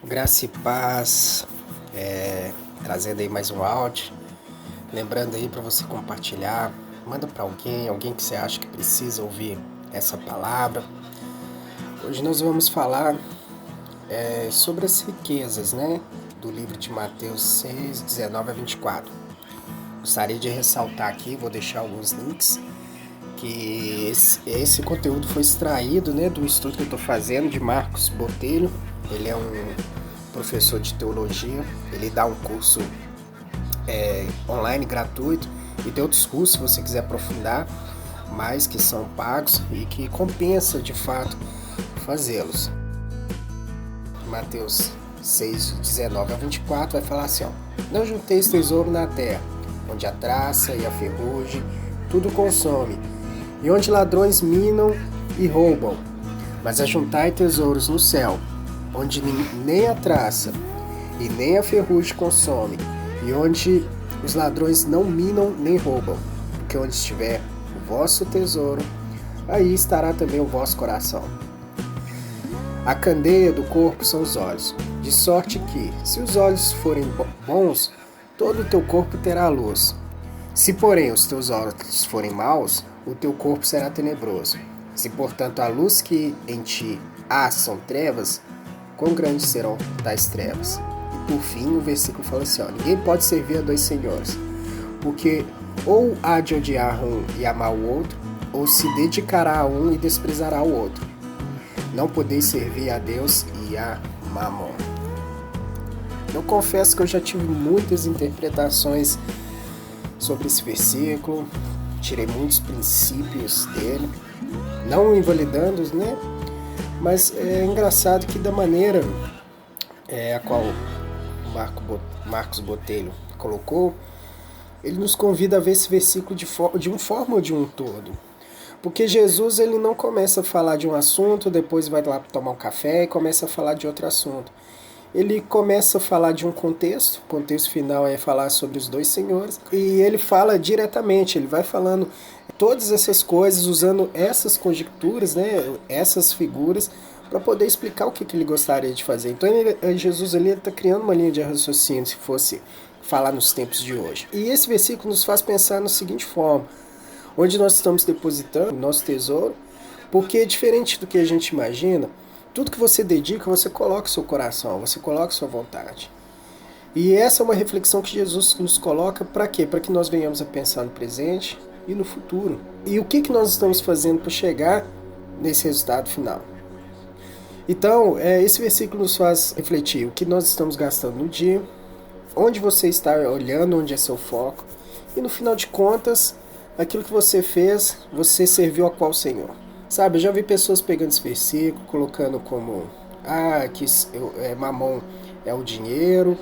Graça e paz, trazendo aí mais um áudio, lembrando aí para você compartilhar, manda para alguém que você acha que precisa ouvir essa palavra. Hoje nós vamos falar sobre as riquezas, né, do livro de Mateus 6, 19 a 24. Gostaria de ressaltar aqui, vou deixar alguns links, que esse conteúdo foi extraído, né, do estudo que eu estou fazendo de Marcos Botelho. Ele é um professor de teologia, ele dá um curso online gratuito e tem outros cursos se você quiser aprofundar, mas que são pagos e que compensa de fato fazê-los. Mateus 6, 19 a 24 vai falar assim, não junteis tesouro na terra, onde a traça e a ferrugem tudo consome, e onde ladrões minam e roubam, mas ajuntai tesouros no céu, onde nem a traça e nem a ferrugem consome, e onde os ladrões não minam nem roubam, porque onde estiver o vosso tesouro, aí estará também o vosso coração. A candeia do corpo são os olhos, de sorte que, se os olhos forem bons, todo o teu corpo terá luz. Se, porém, os teus olhos forem maus, o teu corpo será tenebroso. Se, portanto, a luz que em ti há são trevas, quão grandes serão tais trevas? E por fim, o versículo fala assim, ninguém pode servir a dois senhores, porque ou há de odiar um e amar o outro, ou se dedicará a um e desprezará o outro. Não podeis servir a Deus e a Mamon. Eu confesso que eu já tive muitas interpretações sobre esse versículo, tirei muitos princípios dele, não invalidando-os, né? Mas é engraçado que da maneira a qual o Marcos Botelho colocou, ele nos convida a ver esse versículo de uma forma ou de um todo. Porque Jesus ele não começa a falar de um assunto, depois vai lá tomar um café e começa a falar de outro assunto. Ele começa a falar de um contexto, o contexto final é falar sobre os dois senhores, e ele fala diretamente, ele vai falando todas essas coisas, usando essas conjecturas, né, essas figuras, para poder explicar o que ele gostaria de fazer. Então Jesus está criando uma linha de raciocínio, se fosse falar nos tempos de hoje. E esse versículo nos faz pensar na seguinte forma, onde nós estamos depositando o nosso tesouro, porque diferente do que a gente imagina, tudo que você dedica, você coloca o seu coração, você coloca a sua vontade. E essa é uma reflexão que Jesus nos coloca para quê? Para que nós venhamos a pensar no presente e no futuro. E o que nós estamos fazendo para chegar nesse resultado final? Então, esse versículo nos faz refletir o que nós estamos gastando no dia, onde você está olhando, onde é seu foco, e no final de contas, aquilo que você fez, você serviu a qual Senhor? Sabe, eu já vi pessoas pegando esse versículo, colocando como que mamon é o dinheiro,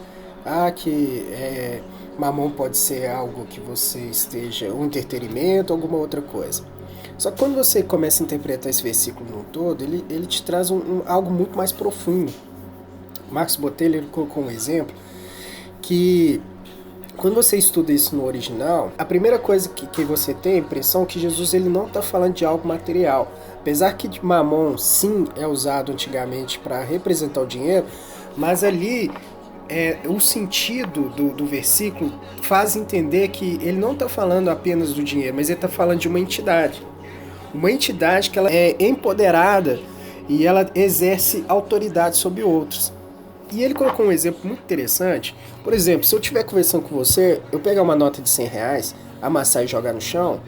que mamon pode ser algo que você esteja, um entretenimento, alguma outra coisa. Só que quando você começa a interpretar esse versículo no todo, ele te traz algo muito mais profundo. Marcos Botelho ele colocou um exemplo que quando você estuda isso no original, a primeira coisa que você tem a impressão é que Jesus ele não está falando de algo material. Apesar que mamon sim é usado antigamente para representar o dinheiro, mas ali o sentido do versículo faz entender que ele não está falando apenas do dinheiro, mas ele está falando de uma entidade. Uma entidade que ela é empoderada e ela exerce autoridade sobre outros. E ele colocou um exemplo muito interessante. Por exemplo, se eu estiver conversando com você, eu pegar uma nota de R$100, amassar e jogar no chão,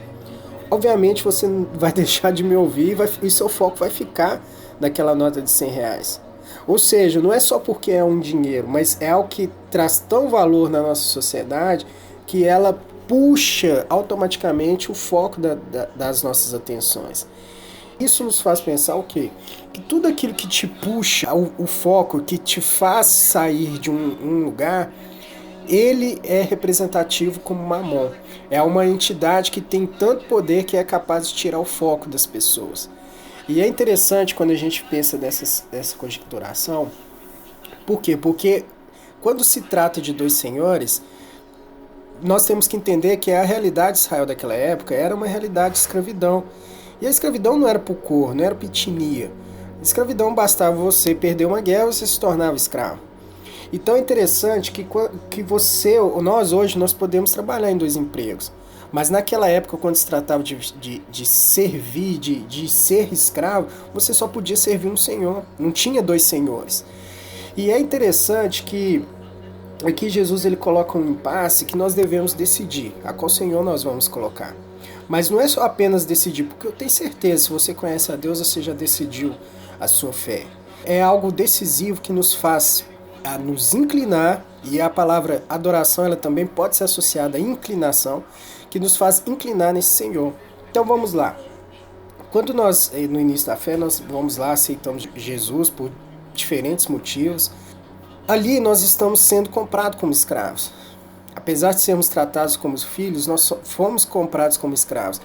obviamente você vai deixar de me ouvir e seu foco vai ficar naquela nota de R$100. Ou seja, não é só porque é um dinheiro, mas é algo que traz tão valor na nossa sociedade que ela puxa automaticamente o foco das nossas atenções. Isso nos faz pensar o quê? Que tudo aquilo que te puxa o foco, que te faz sair de um lugar, ele é representativo como mamon. É uma entidade que tem tanto poder que é capaz de tirar o foco das pessoas. E é interessante quando a gente pensa dessa conjecturação. Por quê? Porque quando se trata de dois senhores, nós temos que entender que a realidade de Israel daquela época era uma realidade de escravidão. E a escravidão não era por cor, não era por etnia. Escravidão bastava você perder uma guerra, você se tornava escravo. Então é interessante que você, nós hoje, nós podemos trabalhar em 2 empregos. Mas naquela época, quando se tratava de servir, de ser escravo, você só podia servir um senhor, não tinha 2 senhores. E é interessante que aqui Jesus ele coloca um impasse que nós devemos decidir a qual senhor nós vamos colocar. Mas não é só apenas decidir, porque eu tenho certeza, se você conhece a Deus, você já decidiu a sua fé. É algo decisivo que nos faz a nos inclinar, e a palavra adoração ela também pode ser associada à inclinação, que nos faz inclinar nesse Senhor. Então vamos lá. Quando nós, no início da fé, nós vamos lá, aceitamos Jesus por diferentes motivos, ali nós estamos sendo comprados como escravos. Apesar de sermos tratados como filhos, nós fomos comprados como escravos.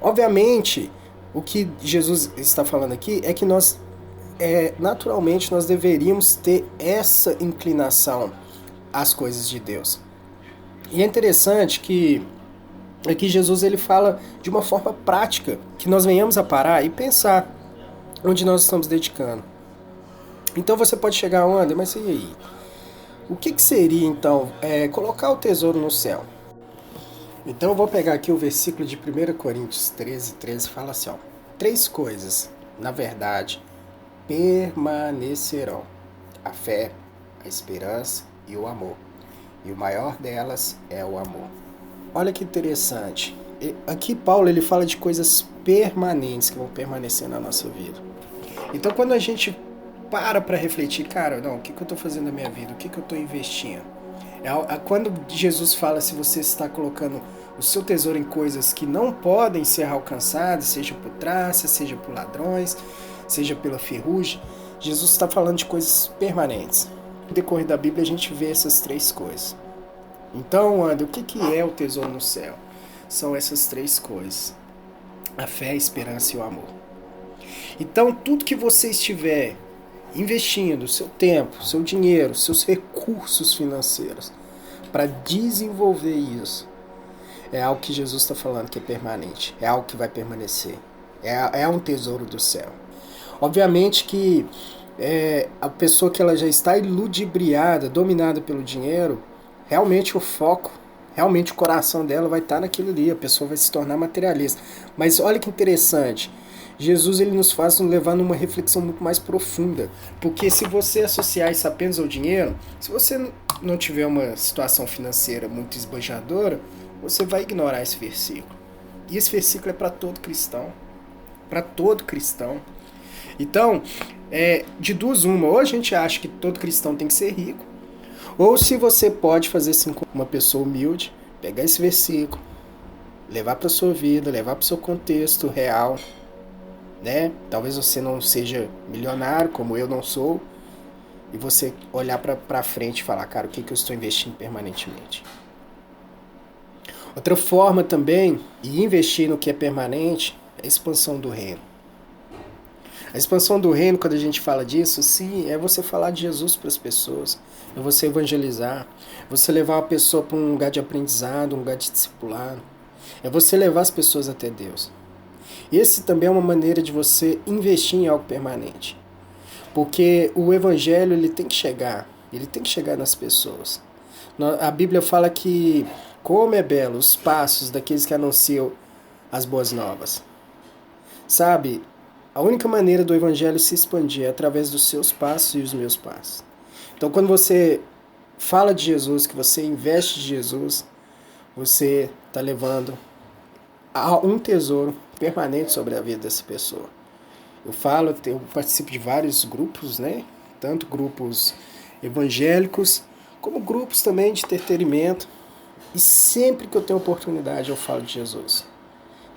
Obviamente, o que Jesus está falando aqui é que nós, naturalmente, nós deveríamos ter essa inclinação às coisas de Deus. E é interessante que aqui Jesus ele fala de uma forma prática, que nós venhamos a parar e pensar onde nós estamos dedicando. Então você pode chegar onde, mas e aí? O que seria então colocar o tesouro no céu? Então eu vou pegar aqui o versículo de 1 Coríntios 13, fala assim, ó, 3 coisas, na verdade, permanecerão: a fé, a esperança e o amor. E o maior delas é o amor. Olha que interessante. Aqui Paulo ele fala de coisas permanentes que vão permanecer na nossa vida. Então quando a gente para refletir, cara, não, o que eu estou fazendo na minha vida? O que eu estou investindo? Quando Jesus fala se você está colocando o seu tesouro em coisas que não podem ser alcançadas, seja por traça, seja por ladrões, seja pela ferrugem, Jesus está falando de coisas permanentes. No decorrer da Bíblia a gente vê essas 3 coisas. Então, André, o que é o tesouro no céu? São essas 3 coisas: a fé, a esperança e o amor. Então, tudo que você estiver investindo seu tempo, seu dinheiro, seus recursos financeiros para desenvolver isso, é algo que Jesus está falando que é permanente, é algo que vai permanecer, é um tesouro do céu. Obviamente que a pessoa que ela já está iludibriada, dominada pelo dinheiro, realmente o foco, realmente o coração dela vai estar naquilo ali, a pessoa vai se tornar materialista. Mas olha que interessante, Jesus ele nos faz nos levar numa reflexão muito mais profunda, porque se você associar isso apenas ao dinheiro, se você não tiver uma situação financeira muito esbanjadora, você vai ignorar esse versículo. E esse versículo é para todo cristão, para todo cristão. Então, de duas uma, ou a gente acha que todo cristão tem que ser rico, ou se você pode fazer assim com uma pessoa humilde, pegar esse versículo, levar para a sua vida, levar para o seu contexto real, né? Talvez você não seja milionário, como eu não sou, e você olhar para frente e falar, cara, o que eu estou investindo permanentemente? Outra forma também de investir no que é permanente é a expansão do reino. A expansão do reino, quando a gente fala disso, sim, é você falar de Jesus para as pessoas, é você evangelizar, você levar uma pessoa para um lugar de aprendizado, um lugar de discipulado, é você levar as pessoas até Deus. Esse também é uma maneira de você investir em algo permanente, porque o evangelho ele tem que chegar nas pessoas. A Bíblia fala que como é belo os passos daqueles que anunciam as boas novas. Sabe, a única maneira do evangelho se expandir é através dos seus passos e os meus passos. Então quando você fala de Jesus, que você investe de Jesus, você está levando um tesouro permanente sobre a vida dessa pessoa. Eu participo de vários grupos, né? Tanto grupos evangélicos, como grupos também de entretenimento. E sempre que eu tenho oportunidade eu falo de Jesus.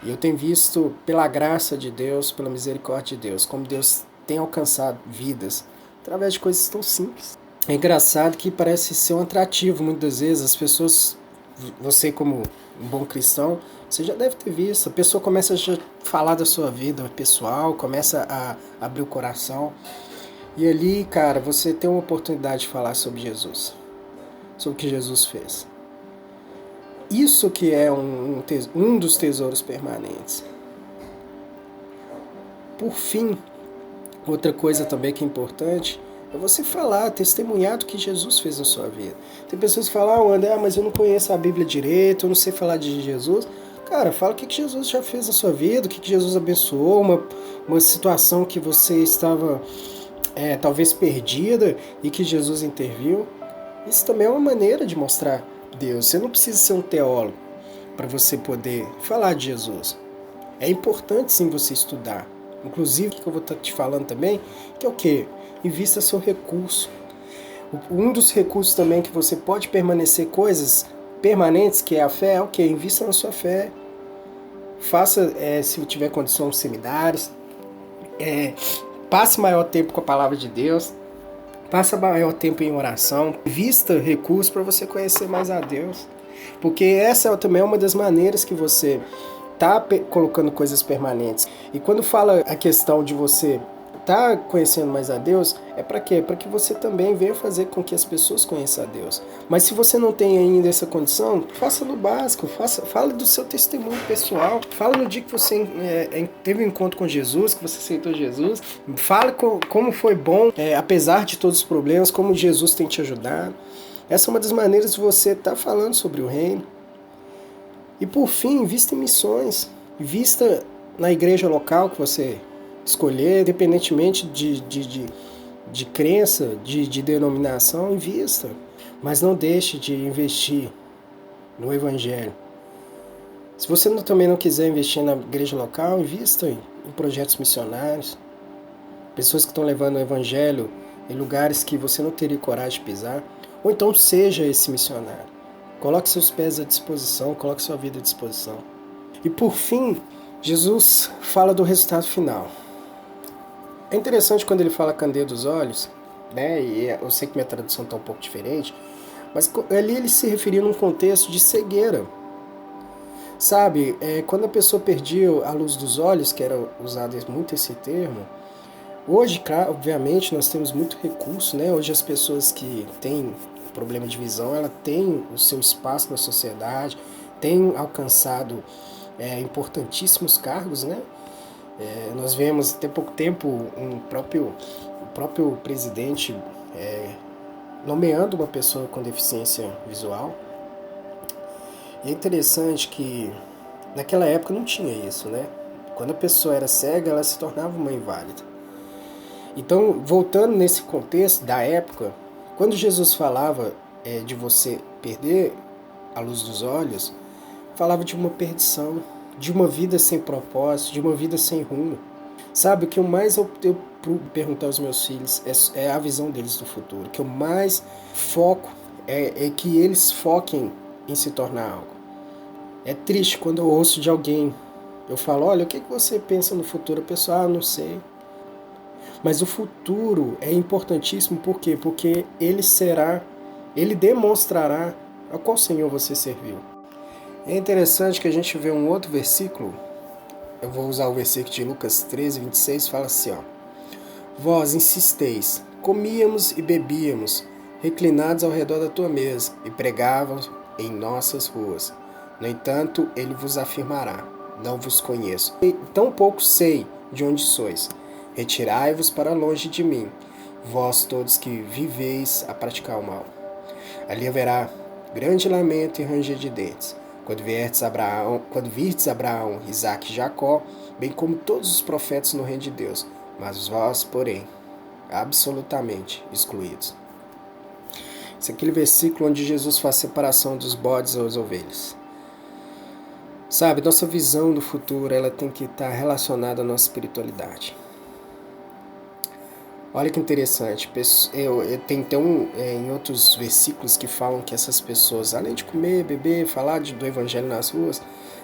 E eu tenho visto, pela graça de Deus, pela misericórdia de Deus, como Deus tem alcançado vidas através de coisas tão simples. É engraçado que parece ser um atrativo muitas vezes. As pessoas, você como um bom cristão, você já deve ter visto, a pessoa começa a falar da sua vida pessoal, começa a abrir o coração. E ali, cara, você tem uma oportunidade de falar sobre Jesus, sobre o que Jesus fez. Isso que é um dos tesouros permanentes. Por fim, Outra coisa também que é importante é você falar, testemunhar do que Jesus fez na sua vida. Tem pessoas que falam, André, mas eu não conheço a Bíblia direito, eu não sei falar de Jesus. Cara, fala o que Jesus já fez na sua vida, o que Jesus abençoou, uma situação que você estava talvez perdida e que Jesus interviu. Isso também é uma maneira de mostrar Deus. Você não precisa ser um teólogo para você poder falar de Jesus. É importante sim você estudar. Inclusive, o que eu vou estar te falando também, que é o quê? Invista seu recurso. Um dos recursos também que você pode permanecer coisas permanentes, que é a fé, é o quê? Invista na sua fé. Faça, se tiver condição, seminários. Passe maior tempo com a palavra de Deus. Passe maior tempo em oração. Invista recursos para você conhecer mais a Deus. Porque essa também é uma das maneiras que você tá colocando coisas permanentes. E quando fala a questão de você tá conhecendo mais a Deus, é para quê? Para que você também venha fazer com que as pessoas conheçam a Deus. Mas se você não tem ainda essa condição, faça no básico, fala do seu testemunho pessoal, fala no dia que você teve um encontro com Jesus, que você aceitou Jesus, fala como foi bom, apesar de todos os problemas, como Jesus tem te ajudado. Essa é uma das maneiras de você estar falando sobre o reino. E por fim, invista em missões. Invista na igreja local que você escolher, independentemente de crença, de denominação, invista. Mas não deixe de investir no evangelho. Se você também não quiser investir na igreja local, invista em projetos missionários. Pessoas que estão levando o evangelho em lugares que você não teria coragem de pisar. Ou então seja esse missionário. Coloque seus pés à disposição, coloque sua vida à disposição. E por fim, Jesus fala do resultado final. É interessante quando ele fala candeia dos olhos, né? E eu sei que minha tradução está um pouco diferente, mas ali ele se referia num contexto de cegueira. Sabe, quando a pessoa perdia a luz dos olhos, que era usado muito esse termo, hoje, claro, obviamente, nós temos muito recurso, né? Hoje as pessoas que têm problema de visão, ela tem o seu espaço na sociedade, tem alcançado importantíssimos cargos, né? Nós vemos até pouco tempo o próprio presidente nomeando uma pessoa com deficiência visual. E é interessante que naquela época não tinha isso, né? Quando a pessoa era cega, ela se tornava uma inválida. Então, voltando nesse contexto da época, quando Jesus falava de você perder a luz dos olhos, falava de uma perdição, de uma vida sem propósito, de uma vida sem rumo. Sabe, o que eu mais eu perguntar aos meus filhos é a visão deles do futuro. O que eu mais foco é que eles foquem em se tornar algo. É triste quando eu ouço de alguém, eu falo, olha, o que você pensa no futuro? A pessoa, não sei. Mas o futuro é importantíssimo, por quê? Porque ele demonstrará a qual Senhor você serviu. É interessante que a gente vê um outro versículo, eu vou usar o versículo de Lucas 13, 26, fala assim, ó. Vós insisteis, comíamos e bebíamos, reclinados ao redor da tua mesa, e pregávamos em nossas ruas. No entanto, ele vos afirmará, não vos conheço, e tampouco sei de onde sois. Retirai-vos para longe de mim, vós todos que viveis a praticar o mal. Ali haverá grande lamento e ranger de dentes, quando virdes Abraão, Isaque e Jacó, bem como todos os profetas no reino de Deus, mas vós, porém, absolutamente excluídos. Esse é aquele versículo onde Jesus faz separação dos bodes às ovelhas. Sabe, nossa visão do futuro, ela tem que estar relacionada à nossa espiritualidade. Olha que interessante, tem em outros versículos que falam que essas pessoas, além de comer, beber, falar do evangelho nas ruas,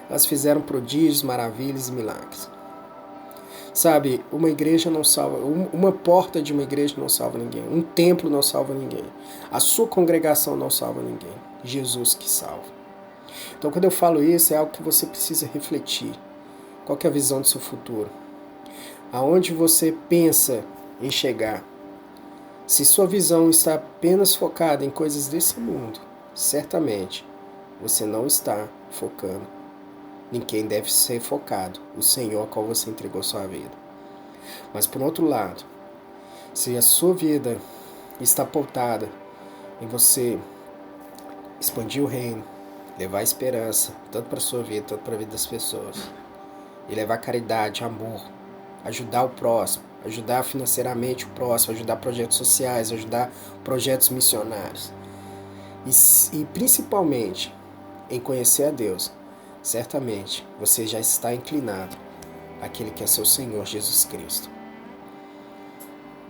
elas fizeram prodígios, maravilhas e milagres. Sabe, uma igreja não salva, uma porta de uma igreja não salva ninguém, um templo não salva ninguém, a sua congregação não salva ninguém, Jesus que salva. Então quando eu falo isso, é algo que você precisa refletir. Qual que é a visão do seu futuro? Aonde você pensa em chegar? Se sua visão está apenas focada em coisas desse mundo, certamente você não está focando em quem deve ser focado, o Senhor a qual você entregou sua vida. Mas por outro lado, Se a sua vida está pautada em você expandir o reino, levar esperança, tanto para a sua vida, tanto para a vida das pessoas, e levar caridade, amor, ajudar o próximo, ajudar financeiramente o próximo, ajudar projetos sociais, ajudar projetos missionários, e principalmente em conhecer a Deus, certamente você já está inclinado àquele que é seu Senhor Jesus Cristo.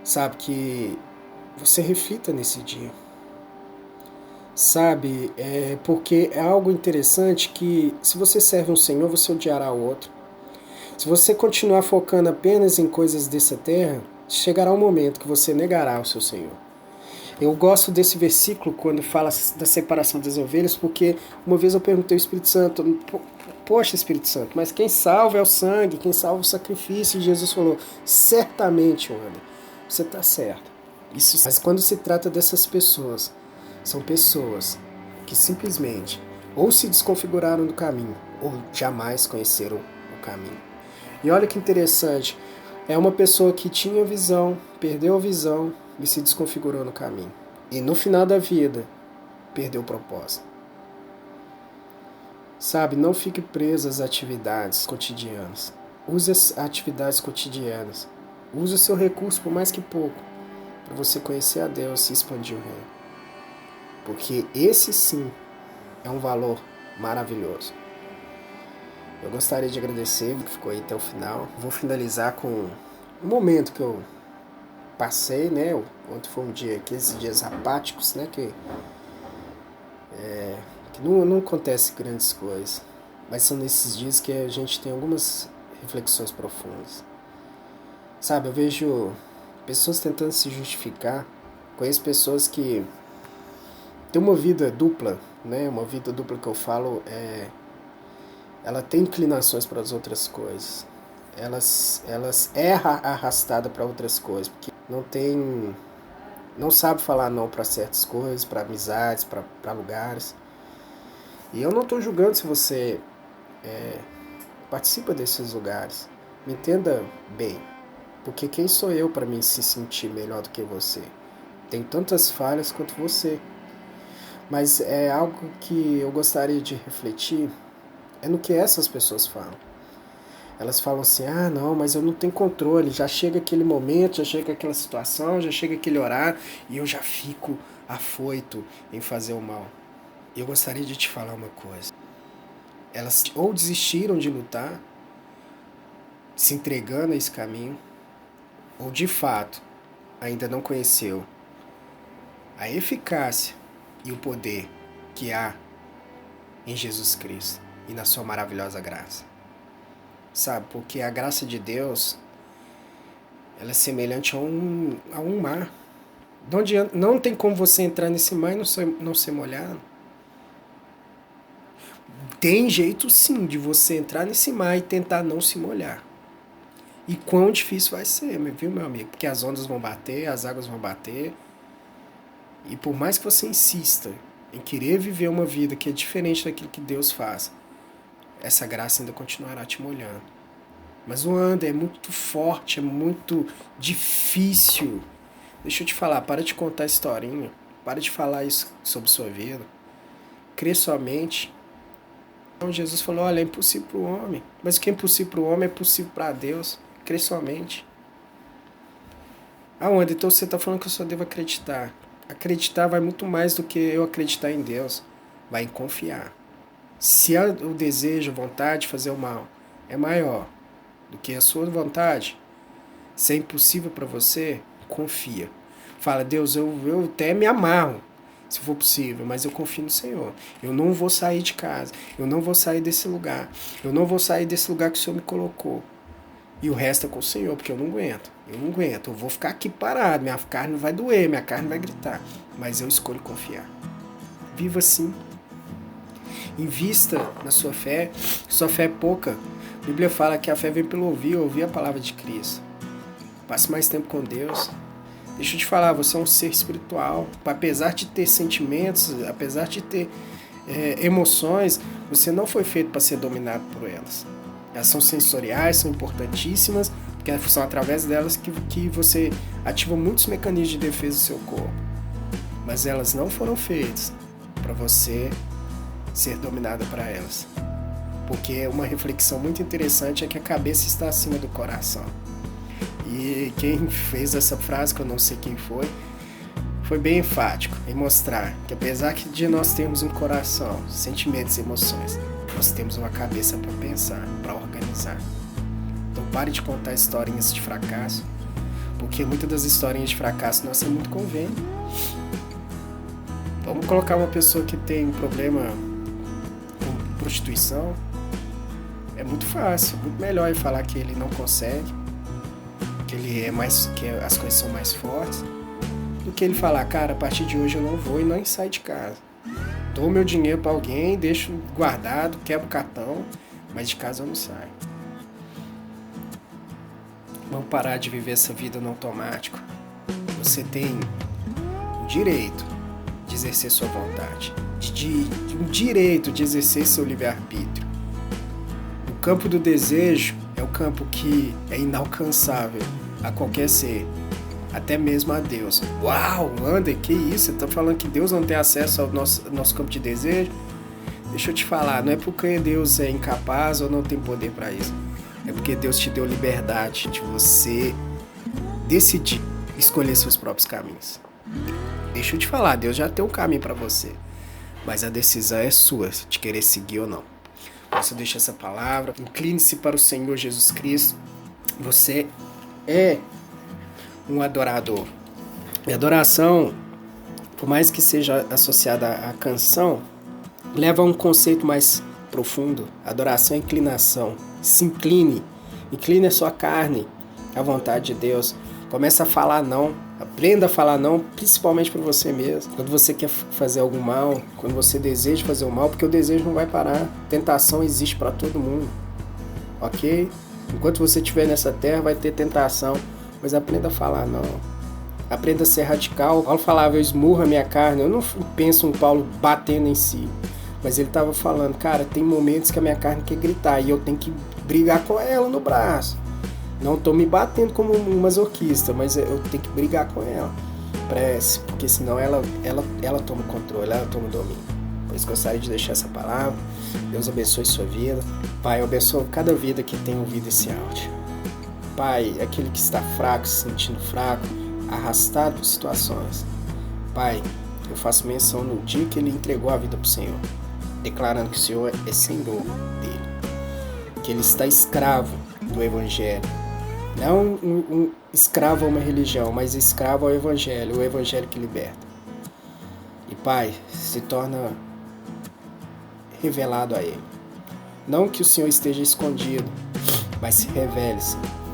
Sabe, que você reflita nesse dia. Sabe, porque é algo interessante que se você serve um Senhor, você odiará o outro. Se você continuar focando apenas em coisas dessa terra, chegará um momento que você negará o seu Senhor. Eu gosto desse versículo quando fala da separação das ovelhas, porque uma vez eu perguntei ao Espírito Santo, poxa, Espírito Santo, mas quem salva é o sangue, quem salva é o sacrifício, e Jesus falou, certamente, Wander, você está certo. Mas quando se trata dessas pessoas, são pessoas que simplesmente ou se desconfiguraram do caminho, ou jamais conheceram o caminho. E olha que interessante, é uma pessoa que tinha visão, perdeu a visão e se desconfigurou no caminho. E no final da vida, perdeu o propósito. Sabe, não fique preso às atividades cotidianas. Use as atividades cotidianas. Use o seu recurso, por mais que pouco, para você conhecer a Deus e expandir o reino. Porque esse sim é um valor maravilhoso. Eu gostaria de agradecer que ficou aí até o final. Vou finalizar com um momento que eu passei, né? Ontem foi um dia, aqueles dias apáticos, né? Que não acontece grandes coisas. Mas são nesses dias que a gente tem algumas reflexões profundas. Sabe, eu vejo pessoas tentando se justificar. Conheço pessoas que têm uma vida dupla, né? Uma vida dupla que eu falo ela tem inclinações para as outras coisas. Elas erram arrastada para outras coisas, porque não sabe falar não para certas coisas, para amizades, para lugares. E eu não estou julgando se você participa desses lugares. Me entenda bem, porque quem sou eu para me se sentir melhor do que você? Tem tantas falhas quanto você. Mas é algo que eu gostaria de refletir, é no que essas pessoas falam. Elas falam assim, não, mas eu não tenho controle, já chega aquele momento, já chega aquela situação, já chega aquele horário, e eu já fico afoito em fazer o mal. Eu gostaria de te falar uma coisa. Elas ou desistiram de lutar, se entregando a esse caminho, ou de fato ainda não conheceu a eficácia e o poder que há em Jesus Cristo e na sua maravilhosa graça. Sabe, porque a graça de Deus, ela é semelhante a um mar. Não tem como você entrar nesse mar e não ser molhado. Tem jeito sim de você entrar nesse mar e tentar não se molhar. E quão difícil vai ser, viu, meu amigo? Porque as ondas vão bater, as águas vão bater. E por mais que você insista em querer viver uma vida que é diferente daquilo que Deus faz, essa graça ainda continuará te molhando. Mas o Wander é muito forte, é muito difícil. Deixa eu te falar, para de contar historinha, para de falar isso sobre sua vida. Crê somente. Então Jesus falou, olha, é impossível para o homem. Mas o que é impossível para o homem é possível para Deus. Crê somente. Wander, então você está falando que eu só devo acreditar. Acreditar vai muito mais do que eu acreditar em Deus. Vai em confiar. Se o desejo, a vontade de fazer o mal é maior do que a sua vontade, se é impossível para você, confia. Fala, Deus, eu até me amarro, se for possível, mas eu confio no Senhor. Eu não vou sair de casa, eu não vou sair desse lugar, eu não vou sair desse lugar que o Senhor me colocou. E o resto é com o Senhor, porque eu não aguento. Eu vou ficar aqui parado, minha carne vai doer, minha carne vai gritar, mas eu escolho confiar. Viva assim. Invista na sua fé é pouca. A Bíblia fala que a fé vem pelo ouvir a palavra de Cristo. Passe mais tempo com Deus. Deixa eu te falar, você é um ser espiritual. Apesar de ter sentimentos, apesar de ter emoções, você não foi feito para ser dominado por elas. Elas são sensoriais, são importantíssimas, porque são através delas que você ativa muitos mecanismos de defesa do seu corpo. Mas elas não foram feitas para você ser dominado por elas. Porque uma reflexão muito interessante é que a cabeça está acima do coração. E quem fez essa frase, que eu não sei quem foi bem enfático em mostrar que apesar de nós termos um coração, sentimentos e emoções, nós temos uma cabeça para pensar, para organizar. Então pare de contar historinhas de fracasso, porque muitas das historinhas de fracasso nossa é muito convênio. Vamos colocar uma pessoa que tem um problema com prostituição, é muito fácil, muito melhor ele falar que ele não consegue, que as coisas são mais fortes, do que ele falar, cara, a partir de hoje eu não vou e não saio de casa. Dou meu dinheiro para alguém, deixo guardado, quebro o cartão, mas de casa eu não saio. Vamos parar de viver essa vida no automático. Você tem o direito de exercer sua vontade, um direito de exercer seu livre-arbítrio. O campo do desejo é o campo que é inalcançável a qualquer ser, até mesmo a Deus. Uau, Wander, que isso? Você está falando que Deus não tem acesso ao nosso campo de desejo? Deixa eu te falar, não é porque Deus é incapaz ou não tem poder para isso. É porque Deus te deu liberdade de você decidir escolher seus próprios caminhos. Deixa eu te falar, Deus já tem um caminho para você, mas a decisão é sua, de querer seguir ou não. Você deixa essa palavra, incline-se para o Senhor Jesus Cristo. Você é um adorador. E adoração, por mais que seja associada à canção, leva a um conceito mais profundo. Adoração é inclinação. Se incline a sua carne à vontade de Deus. Começa a falar não. Aprenda a falar não, principalmente para você mesmo. Quando você quer fazer algum mal, quando você deseja fazer o mal, porque o desejo não vai parar. Tentação existe para todo mundo. Ok? Enquanto você estiver nessa terra, vai ter tentação. Mas aprenda a falar não. Aprenda a ser radical. Paulo falava, eu esmurro a minha carne. Eu não penso um Paulo batendo em si. Mas ele estava falando, cara, tem momentos que a minha carne quer gritar e eu tenho que brigar com ela no braço. Não estou me batendo como um masoquista, mas eu tenho que brigar com ela. Porque senão ela toma o controle, ela toma o domínio. Por isso gostaria de deixar essa palavra. Deus abençoe sua vida. Pai, eu abençoo cada vida que tem ouvido esse áudio. Pai, aquele que está fraco, se sentindo fraco, arrastado por situações. Pai, eu faço menção no dia que ele entregou a vida para o Senhor, declarando que o Senhor é Senhor dele, que ele está escravo do Evangelho. Não um escravo a uma religião, mas escravo ao Evangelho, o Evangelho que liberta. E Pai, se torna revelado a ele. Não que o Senhor esteja escondido, mas se revele,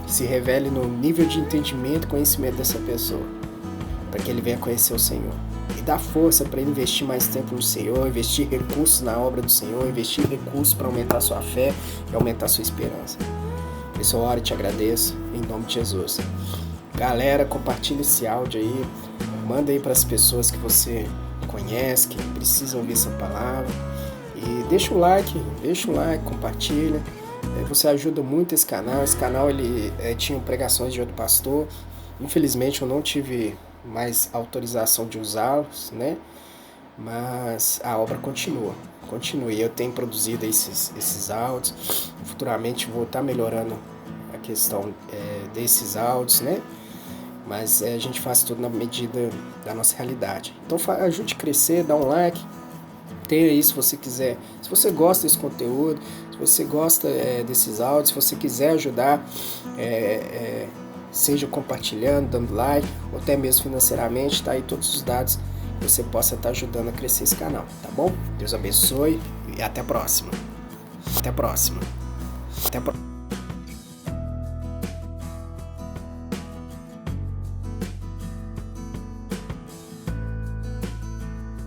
se revele no nível de entendimento e conhecimento dessa pessoa, para que ele venha conhecer o Senhor. E dá força para ele investir mais tempo no Senhor, investir recursos na obra do Senhor, investir recursos para aumentar sua fé e aumentar sua esperança. Por isso eu oro e te agradeço, em nome de Jesus. Galera, compartilha esse áudio aí, manda aí para as pessoas que você conhece, que precisam ouvir essa palavra. E deixa um like, compartilha. Você ajuda muito esse canal. Esse canal ele tinha pregações de outro pastor. Infelizmente eu não tive mais autorização de usá-los, né? Mas a obra continua. Eu tenho produzido esses áudios. Futuramente vou estar melhorando a questão desses áudios, né? Mas a gente faz tudo na medida da nossa realidade. Então ajude a crescer, dá um like. Tenha aí se você quiser. Se você gosta desse conteúdo, se você gosta desses áudios, se você quiser ajudar, seja compartilhando, dando like, ou até mesmo financeiramente, tá aí todos os dados que você possa estar ajudando a crescer esse canal, tá bom? Deus abençoe e até a próxima. Até a próxima.